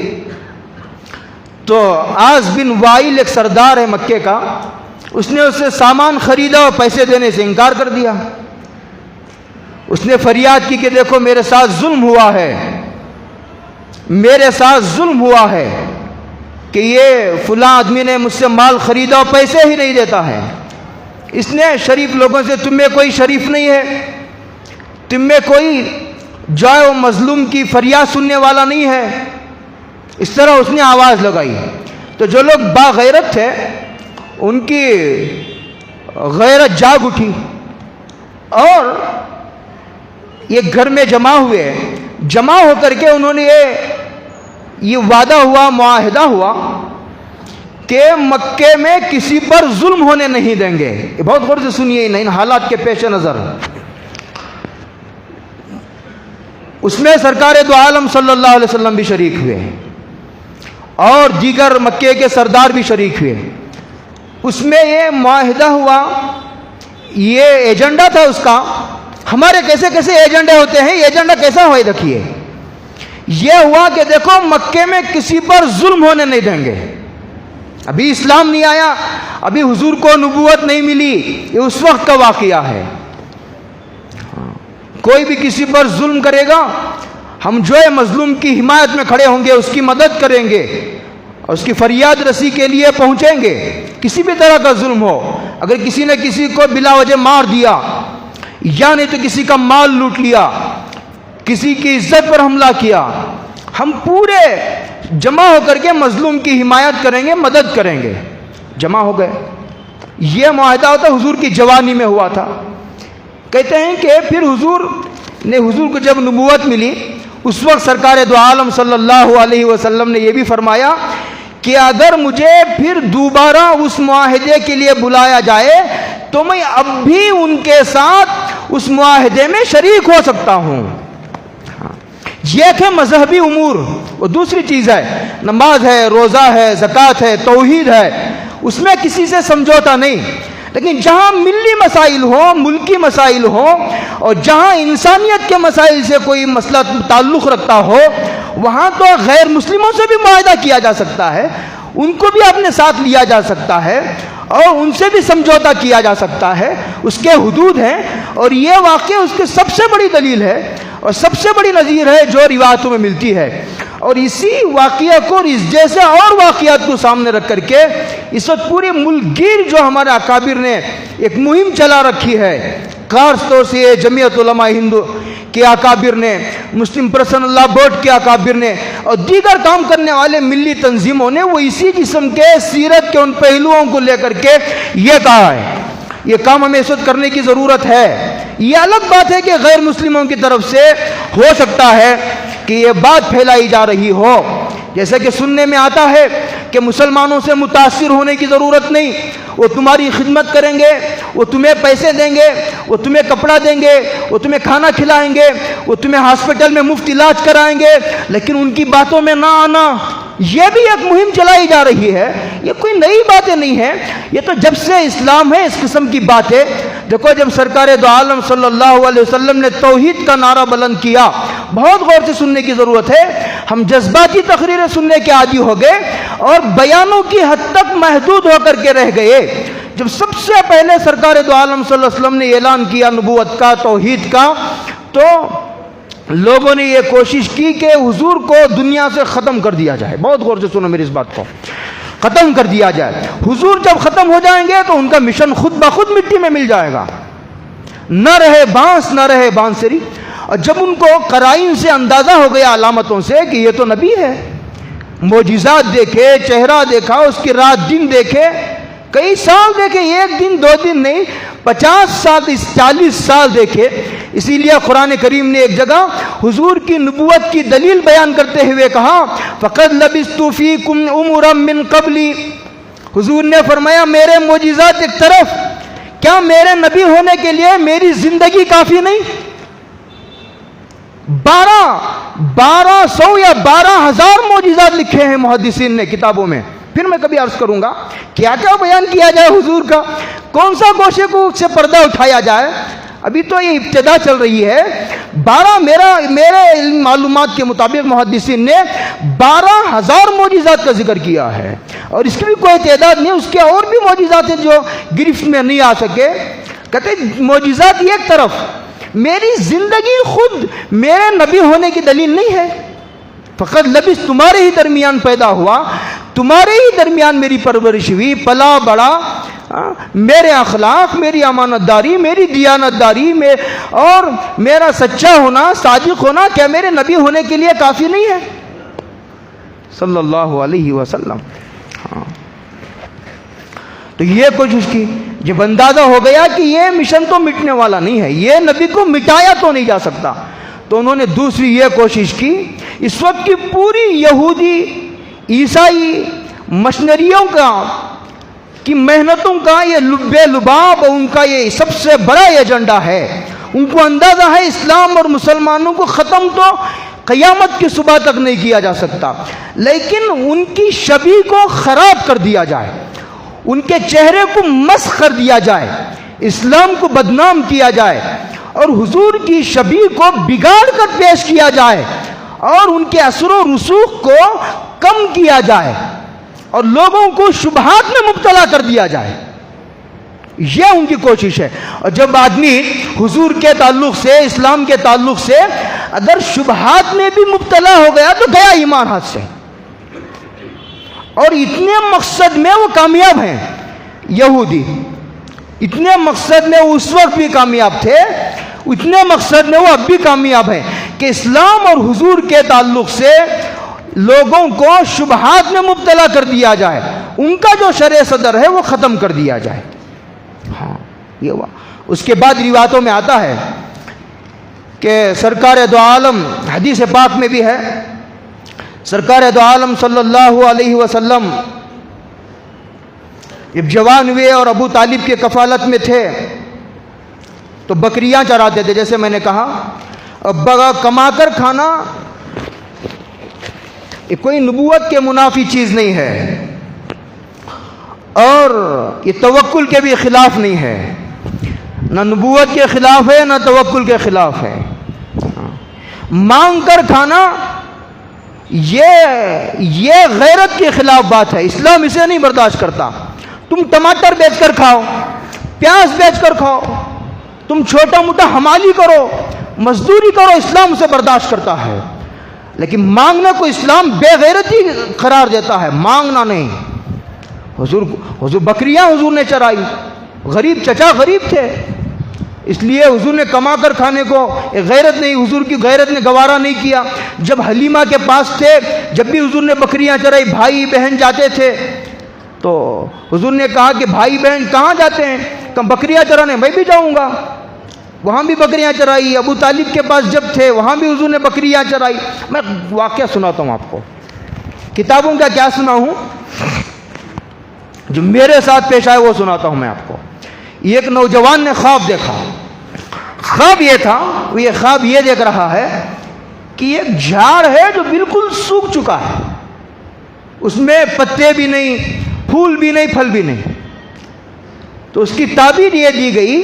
تو عاص بن وائل ایک سردار ہے مکے کا، اس نے اس سے سامان خریدا اور پیسے دینے سے انکار کر دیا. اس نے فریاد کی کہ دیکھو میرے ساتھ ظلم ہوا ہے، میرے ساتھ ظلم ہوا ہے کہ یہ فلاں آدمی نے مجھ سے مال خریدا اور پیسے ہی نہیں دیتا ہے. اس نے شریف لوگوں سے تم میں کوئی شریف نہیں ہے، تم میں کوئی جو ہے وہ مظلوم کی فریاد سننے والا نہیں ہے، اس طرح اس نے آواز لگائی. تو جو لوگ باغیرت تھے ان کی غیرت جاگ اٹھی اور یہ گھر میں جمع ہوئے. جمع ہو کر کے انہوں نے یہ وعدہ ہوا، معاہدہ ہوا کہ مکے میں کسی پر ظلم ہونے نہیں دیں گے. یہ بہت غور سے سنیے ان حالات کے پیش نظر. اس میں سرکار دو عالم صلی اللہ علیہ وسلم بھی شریک ہوئے اور دیگر مکے کے سردار بھی شریک ہوئے. اس میں یہ معاہدہ ہوا، یہ ایجنڈا تھا اس کا. ہمارے کیسے کیسے ایجنڈے ہوتے ہیں، یہ ایجنڈا کیسا ہوا دیکھیے. یہ ہوا کہ دیکھو مکے میں کسی پر ظلم ہونے نہیں دیں گے. ابھی اسلام نہیں آیا، ابھی حضور کو نبوت نہیں ملی، یہ اس وقت کا واقعہ ہے. کوئی بھی کسی پر ظلم کرے گا، ہم جو ہے مظلوم کی حمایت میں کھڑے ہوں گے، اس کی مدد کریں گے اور اس کی فریاد رسی کے لیے پہنچیں گے. کسی بھی طرح کا ظلم ہو، اگر کسی نے کسی کو بلا وجہ مار دیا یا نہیں تو کسی کا مال لوٹ لیا، کسی کی عزت پر حملہ کیا، ہم پورے جمع ہو کر کے مظلوم کی حمایت کریں گے، مدد کریں گے. جمع ہو گئے. یہ معاہدہ ہوتا حضور کی جوانی میں ہوا تھا. کہتے ہیں کہ پھر حضور کو جب نبوت ملی، اس وقت سرکار دو عالم صلی اللہ علیہ وسلم نے یہ بھی فرمایا کہ اگر مجھے پھر دوبارہ اس معاہدے کے لیے بلایا جائے تو میں اب بھی ان کے ساتھ اس معاہدے میں شریک ہو سکتا ہوں. یہ ہے مذہبی امور. وہ دوسری چیز ہے، نماز ہے، روزہ ہے، زکوٰۃ ہے، توحید ہے، اس میں کسی سے سمجھوتا نہیں. لیکن جہاں ملی مسائل ہوں، ملکی مسائل ہوں، اور جہاں انسانیت کے مسائل سے کوئی مسئلہ تعلق رکھتا ہو، وہاں تو غیر مسلموں سے بھی معاہدہ کیا جا سکتا ہے، ان کو بھی اپنے ساتھ لیا جا سکتا ہے اور ان سے بھی سمجھوتا کیا جا سکتا ہے. اس کے حدود ہیں اور یہ واقعہ اس کی سب سے بڑی دلیل ہے اور سب سے بڑی نظیر ہے جو روایتوں میں ملتی ہے. اور اسی واقعہ کو اور اس جیسے اور واقعات کو سامنے رکھ کر کے اس وقت پورے ملک گیر جو ہمارے اکابر نے ایک مہم چلا رکھی ہے، خاص طور سے جمعیت علماء ہند کے اکابر نے، مسلم پرسن اللہ بورڈ کے اکابر نے اور دیگر کام کرنے والے ملی تنظیموں نے، وہ اسی قسم کے سیرت کے ان پہلوؤں کو لے کر کے یہ کہا ہے یہ کام ہمیں اس وقت کرنے کی ضرورت ہے. یہ الگ بات ہے کہ غیر مسلموں کی طرف سے ہو سکتا ہے کہ یہ بات پھیلائی جا رہی ہو، جیسے کہ سننے میں آتا ہے کہ مسلمانوں سے متاثر ہونے کی ضرورت نہیں، وہ تمہاری خدمت کریں گے، وہ تمہیں پیسے دیں گے، وہ تمہیں کپڑا دیں گے، وہ تمہیں کھانا کھلائیں گے، وہ تمہیں ہاسپٹل میں مفت علاج کرائیں گے، لیکن ان کی باتوں میں نہ آنا. یہ بھی ایک مہم چلائی جا رہی ہے. یہ کوئی نئی باتیں نہیں ہیں، یہ تو جب سے اسلام ہے اس قسم کی باتیں دیکھو جب سرکار دو عالم صلی اللہ علیہ وسلم نے توحید کا نعرہ بلند کیا، بہت غور سے سننے کی ضرورت ہے، ہم جذباتی تقریریں سننے کے عادی ہو گئے اور بیانوں کی حد تک محدود ہو کر کے رہ گئے۔ جب سب سے پہلے سرکار دو عالم صلی اللہ علیہ وسلم نے اعلان کیا نبوت کا، توحید کا، تو لوگوں نے یہ کوشش کی کہ حضور کو دنیا سے ختم کر دیا جائے۔ بہت غور سے سنو میری اس بات کو، ختم کر دیا جائے۔ حضور جب ختم ہو جائیں گے تو ان کا مشن خود بخود مٹی میں مل جائے گا، نہ رہے بانس نہ رہے بانسری۔ اور جب ان کو قرائن سے اندازہ ہو گیا، علامتوں سے، کہ یہ تو نبی ہے، معجزات دیکھے، چہرہ دیکھا، اس کی رات دن دیکھے، کئی سال دیکھے، ایک دن دو دن نہیں، 50 سال 40 سال دیکھے۔ اسی لیے قرآن کریم نے ایک جگہ حضور کی نبوت کی دلیل بیان کرتے ہوئے کہا فَقَدْ لَبِثْتُ فِيكُمْ عُمُرًا مِّن قَبْلِ، حضور نے فرمایا میرے معجزات ایک طرف، کیا میرے نبی ہونے کے لیے میری زندگی کافی نہیں؟ 1200 یا 12,000 معجزات لکھے ہیں محدثین نے کتابوں میں۔ پھر میں کبھی عرض کروں گا کیا کیا بیان کیا جائے حضور کا، کون سا گوشے کو سے پردہ اٹھایا جائے، ابھی تو یہ ابتدا چل رہی ہے۔ میرے علم معلومات کے مطابق محدثین نے 12,000 معجزات کا ذکر کیا ہے، اور اس کی بھی کوئی تعداد نہیں، اس کے اور بھی معجزات ہیں جو گرفت میں نہیں آ سکے۔ کہتے معجزات ایک طرف، میری زندگی خود میرے نبی ہونے کی دلیل نہیں ہے۔ فقط لبس، تمہارے ہی درمیان پیدا ہوا، تمہارے ہی درمیان میری پرورش ہوئی، پلا بڑا، میرے اخلاق، میری امانت داری، میری دیانت داری اور میرا سچا ہونا، صادق ہونا، کیا میرے نبی ہونے کے لیے کافی نہیں ہے؟ صلی اللہ علیہ وسلم۔ تو یہ کوشش کی، جب اندازہ ہو گیا کہ یہ مشن تو مٹنے والا نہیں ہے، یہ نبی کو مٹایا تو نہیں جا سکتا، تو انہوں نے دوسری یہ کوشش کی، اس وقت کی پوری یہودی عیسائی مشنریوں کی محنتوں کا یہ لبے لباب، ان کا یہ سب سے بڑا ایجنڈا ہے۔ ان کو اندازہ ہے اسلام اور مسلمانوں کو ختم تو قیامت کی صبح تک نہیں کیا جا سکتا، لیکن ان کی شبیہ کو خراب کر دیا جائے، ان کے چہرے کو مسخ کر دیا جائے، اسلام کو بدنام کیا جائے، اور حضور کی شبیہ کو بگاڑ کر پیش کیا جائے، اور ان کے اثر و رسوخ کو کم کیا جائے، اور لوگوں کو شبہات میں مبتلا کر دیا جائے۔ یہ ان کی کوشش ہے۔ اور جب آدمی حضور کے تعلق سے، اسلام کے تعلق سے اگر شبہات میں بھی مبتلا ہو گیا تو گیا ایمان ہاتھ سے۔ اور اتنے مقصد میں وہ کامیاب ہیں یہودی، اتنے مقصد میں وہ اس وقت بھی کامیاب تھے، اتنے مقصد میں وہ اب بھی کامیاب ہیں کہ اسلام اور حضور کے تعلق سے لوگوں کو شبہات میں مبتلا کر دیا جائے، ان کا جو شرع صدر ہے وہ ختم کر دیا جائے۔ ہاں یہ ہوا۔ اس کے بعد روایتوں میں آتا ہے کہ سرکار دو عالم، حدیث پاک میں بھی ہے، سرکار دو عالم صلی اللہ علیہ وسلم جب جوان ہوئے اور ابو طالب کی کفالت میں تھے تو بکریاں چراتے تھے، جیسے میں نے کہا۔ اب کما کر کھانا یہ کوئی نبوت کے منافی چیز نہیں ہے، اور یہ توکل کے بھی خلاف نہیں ہے، نہ نبوت کے خلاف ہے نہ توکل کے خلاف ہے۔ مانگ کر کھانا یہ غیرت کے خلاف بات ہے، اسلام اسے نہیں برداشت کرتا۔ تم ٹماٹر بیچ کر کھاؤ، پیاز بیچ کر کھاؤ، تم چھوٹا موٹا حمالی کرو، مزدوری کرو، اسلام اسے برداشت کرتا ہے، لیکن مانگنے کو اسلام بے غیرتی قرار دیتا ہے، مانگنا نہیں۔ حضور بکریاں حضور نے چرائی، غریب چچا غریب تھے، اس لیے حضور نے کما کر کھانے کو غیرت نہیں، حضور کی غیرت نے گوارا نہیں کیا۔ جب حلیمہ کے پاس تھے، جب بھی حضور نے بکریاں چرائی، بھائی بہن جاتے تھے تو حضور نے کہا کہ بھائی بہن کہاں جاتے ہیں؟ کہ بکریاں چرانے، میں بھی جاؤں گا۔ وہاں بھی بکریاں چرائی۔ ابو طالب کے پاس جب تھے وہاں بھی حضور نے بکریاں چرائی۔ میں واقعہ سناتا ہوں آپ کو، کتابوں کا کیا سنا ہوں، جو میرے ساتھ پیش آئے وہ سناتا ہوں میں آپ کو۔ ایک نوجوان نے خواب دیکھا، خواب یہ تھا، وہ یہ خواب یہ دیکھ رہا ہے کہ ایک جھاڑ ہے جو بالکل سوکھ چکا ہے، اس میں پتے بھی نہیں، پھول بھی نہیں، پھل بھی نہیں۔ تو اس کی تعبیر یہ دی گئی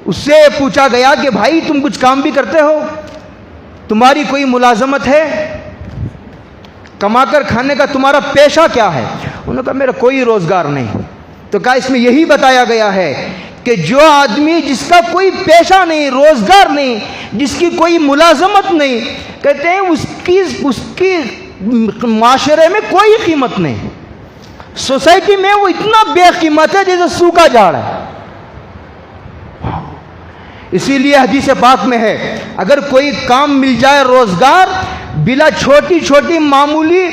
اس سے پوچھا گیا کہ بھائی تم کچھ کام بھی کرتے ہو، تمہاری کوئی ملازمت ہے، کما کر کھانے کا تمہارا پیشہ کیا ہے؟ انہوں نے کہا میرا کوئی روزگار نہیں۔ تو کہا اس میں یہی بتایا گیا ہے کہ جو آدمی جس کا کوئی پیشہ نہیں، روزگار نہیں، جس کی کوئی ملازمت نہیں، کہتے ہیں اس کی معاشرے میں کوئی قیمت نہیں، سوسائٹی میں وہ اتنا بے قیمت ہے جیسے سوکھا جھاڑ ہے۔ اسی لیے حدیث پاک میں ہے اگر کوئی کام مل جائے، روزگار، بلا چھوٹی چھوٹی معمولی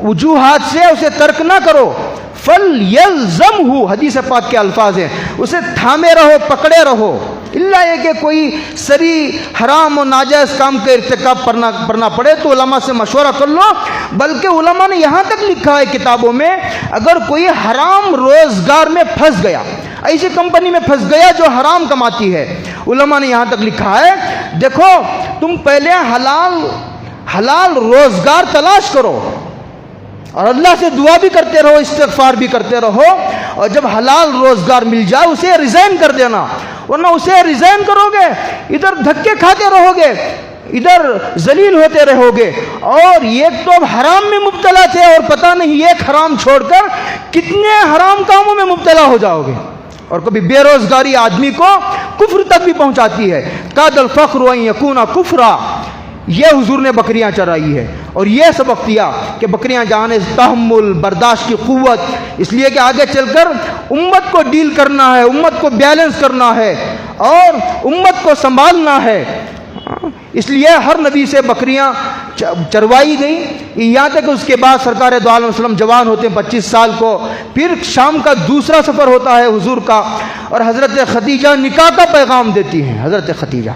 وجوہات سے اسے ترک نہ کرو، فَلْيَلْزَمْهُ، حدیث پاک کے الفاظ ہیں، اسے تھامے رہو، پکڑے رہو، اللہ یہ کہ کوئی سری حرام و ناجائز کام کے ارتکاب پڑنا پڑے تو علماء سے مشورہ کر لو۔ بلکہ علماء نے یہاں تک لکھا ہے کتابوں میں، اگر کوئی حرام روزگار میں پھنس گیا، ایسی کمپنی میں پھنس گیا جو حرام کماتی ہے، علماء نے یہاں تک لکھا ہے دیکھو تم پہلے حلال روزگار تلاش کرو اور اللہ سے دعا بھی کرتے رہو، استغفار بھی کرتے رہو، اور جب حلال روزگار مل جائے اسے ریزائن کر دینا، ورنہ اسے ریزائن کرو گے ادھر دھکے کھاتے رہو گے، ادھر ذلیل ہوتے رہو گے، اور ایک تو اب حرام میں مبتلا تھے اور پتہ نہیں ایک حرام چھوڑ کر کتنے حرام کاموں میں مبتلا ہو جاؤ گے۔ اور کبھی بے روزگاری آدمی کو کفر تک بھی پہنچاتی ہے، کاد الفقر ان یکون کفرا۔ یہ حضور نے بکریاں چرائی ہے اور یہ سبق دیا کہ بکریاں جانے تحمل، برداشت کی قوت، اس لیے کہ آگے چل کر امت کو ڈیل کرنا ہے، امت کو بیلنس کرنا ہے اور امت کو سنبھالنا ہے، اس لیے ہر نبی سے بکریاں چروائی گئی، یہاں تک کہ اس کے بعد سرکار دو عالم وسلم جوان ہوتے ہیں 25 سال کو، پھر شام کا دوسرا سفر ہوتا ہے حضور کا، اور حضرت خدیجہ نکاح کا پیغام دیتی ہیں، حضرت خدیجہ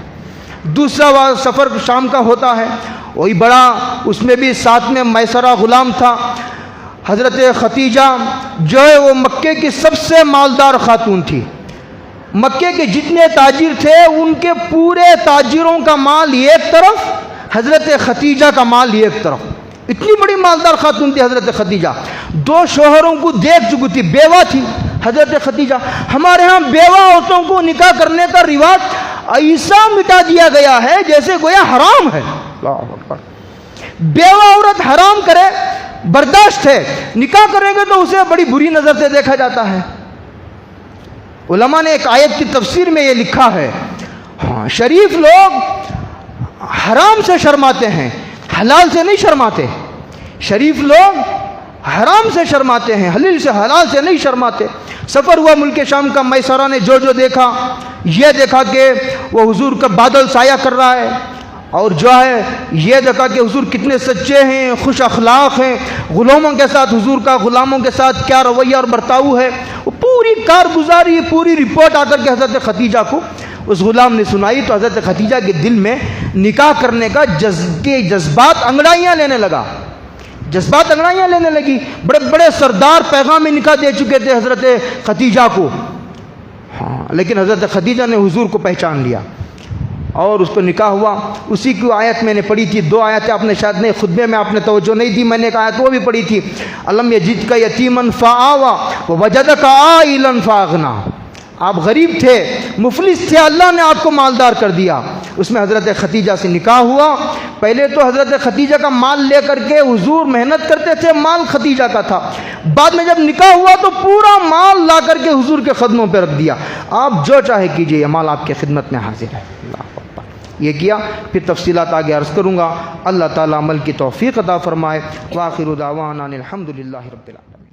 دوسرا سفر شام کا ہوتا ہے، وہی بڑا، اس میں بھی ساتھ میں میسرہ غلام تھا۔ حضرت خدیجہ جو ہے وہ مکے کی سب سے مالدار خاتون تھی، مکے کے جتنے تاجر تھے ان کے پورے تاجروں کا مال ایک طرف، حضرت خدیجہ کا مال ایک طرف، اتنی بڑی مالدار خاتون تھی حضرت خدیجہ، 2 شوہروں کو دیکھ چکی تھی، بیوہ تھی حضرت خدیجہ۔ ہمارے ہاں بیوہ عورتوں کو نکاح کرنے کا رواج ایسا مٹا دیا گیا ہے جیسے گویا حرام ہے، اللہ اکبر، بیوہ عورت حرام کرے برداشت ہے، نکاح کریں گے تو اسے بڑی بری نظر سے دیکھا جاتا ہے۔ علماء نے ایک آیت کی تفسیر میں یہ لکھا ہے، ہاں شریف لوگ حرام سے شرماتے ہیں، حلال سے نہیں شرماتے، شریف لوگ حرام سے شرماتے ہیں، حلال سے نہیں شرماتے۔ سفر ہوا ملک شام کا، میسرہ نے جو دیکھا، یہ دیکھا کہ وہ حضور کا بادل سایہ کر رہا ہے، اور جو ہے یہ دیکھا کہ حضور کتنے سچے ہیں، خوش اخلاق ہیں، غلاموں کے ساتھ، حضور کا غلاموں کے ساتھ کیا رویہ اور برتاؤ ہے، وہ پوری کارگزاری، پوری رپورٹ آ کر کے حضرت خدیجہ کو اس غلام نے سنائی، تو حضرت خدیجہ کے دل میں نکاح کرنے کا جذبات انگڑائیاں لینے لگی۔ بڑے بڑے سردار پیغام نکاح دے چکے تھے حضرت خدیجہ کو، ہاں لیکن حضرت خدیجہ نے حضور کو پہچان لیا اور اس کو نکاح ہوا۔ اسی کی آیت میں نے پڑھی تھی، 2 آیتیں آپ نے شاید نہیں، خطبے میں آپ نے توجہ نہیں دی، میں نے ایک آیت وہ بھی پڑھی تھی، الم یجدک یتیما فآویٰ ووجدک عائلا فاغنیٰ، آپ غریب تھے، مفلس تھے، اللہ نے آپ کو مالدار کر دیا۔ اس میں حضرت خدیجہ سے نکاح ہوا۔ پہلے تو حضرت خدیجہ کا مال لے کر کے حضور محنت کرتے تھے، مال خدیجہ کا تھا، بعد میں جب نکاح ہوا تو پورا مال لا کر کے حضور کے قدموں پہ رکھ دیا، آپ جو چاہے کیجئے، یہ مال آپ کی خدمت میں حاضر ہے۔ یہ کیا، پھر تفصیلات آگے عرض کروں گا۔ اللہ تعالیٰ عمل کی توفیق عطا فرمائے۔ وآخر دعوانا الحمدللہ رب العالمین۔